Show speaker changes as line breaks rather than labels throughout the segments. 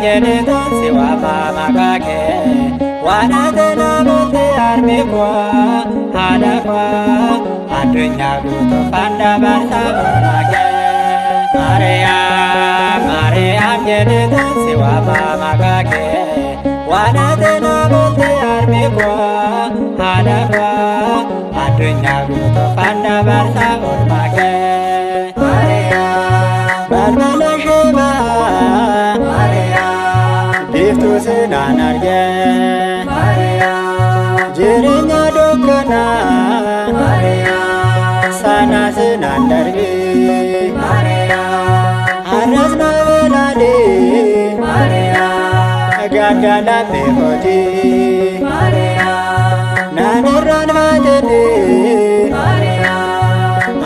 Jedhan siwama makake wanatena bote armekwa hadakwa adunya gutu panda barsa make Maryam jedhan siwama makake wanatena bote armekwa hadakwa adunya gutu panda barsa make Balbala sheba Biftu sinan arge Jirinya dukkana Sana sinan darbe Arrasna velade Gaggala behoti Nanirran vajade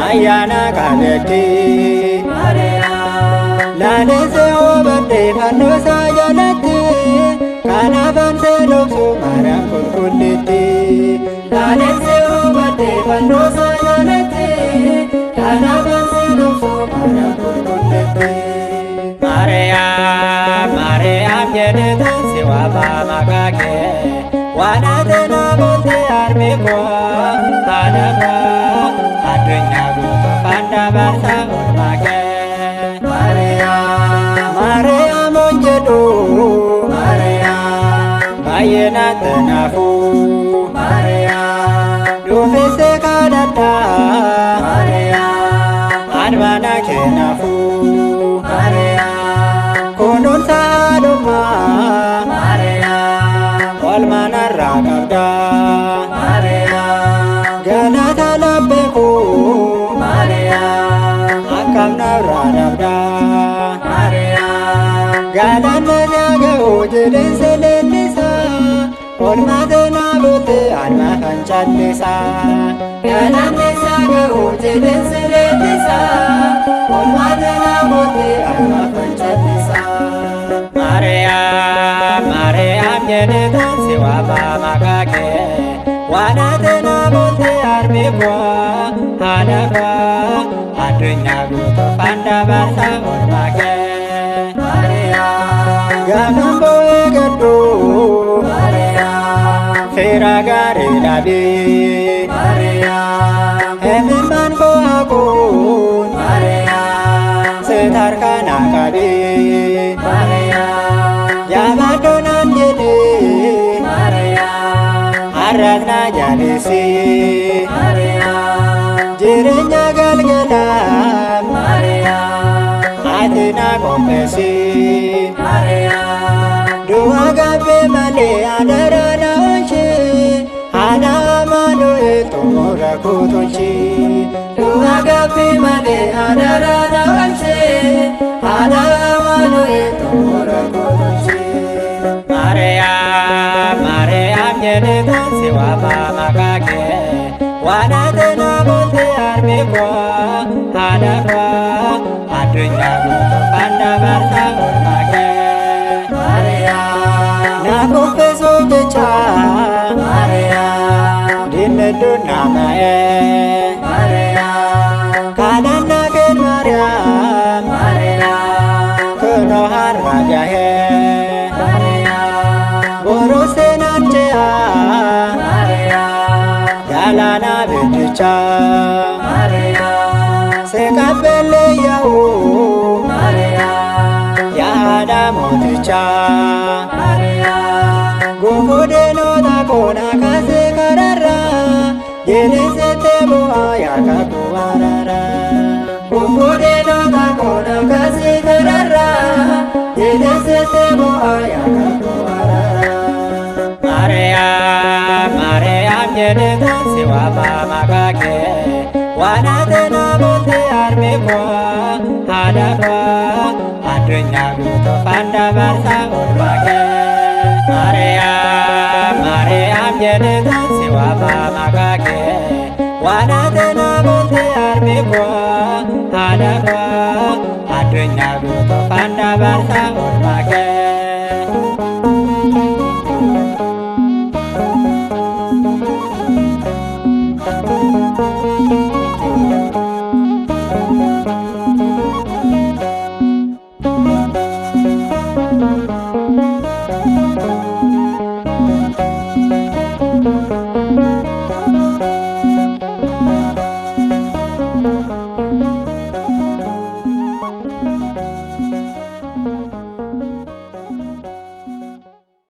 Ayyana galati Lale se obade fanno sajalati Kanavan se loksu Maryam kulkulliti Lale se obade fanno sajalati Kanavan se loksu Maryam kulkulliti Maryam jedhan siwama makake wanatena bote armekwa hadakwa adunya gutu panda barsa make Maryam onjedu bayena tenafu dufese kadata anwana kenafu kunun saduma olmana rakabda galata labbeku akamna ranabda Galanna nagahu jedhen selellisa olmatena bote alma kanchalisa Galanna nagahu jedhen selellisa olmatena bote alma kanchalisa Maryam jedhan siwama makake wanatena bote armekwa hadakwa adunya gutu panda barsa make Gambo egadu Fera gare labi Hemimman ko akun Setar kana kabi Jabadonan jedi Arasna jalisi Jirinya galgalam Atina kompesi Dua gabe male adara naunchi Hana manu eto mora kutunchi Dua gabe male adara naunchi Hana manu eto mora kutunchi Maryam jedhan siwama makake wanatena bote armekwa hadakwa adunya gutu panda barsa make Nakufeso becha Dinnedu namae Kadanna ken Maryam Kuno harmajahe Borose nachea Galana beticha Sekapele yahu Yahada moticha Gufode no takona kase karara Yenese tebo ayaka kuarara Gufode no takona kase karara Yenese tebo ayaka kuarara Maryam jedhetan si waama maqaa kee waan ati na bulte harmi koo haadha koo addunyaa guutuufan dabarsa oolmaa kee Maariyaam jedhetan si waama maqaa kee waan ati na bulte harmi koo haadha koo addunyaa guutuufan dabarsa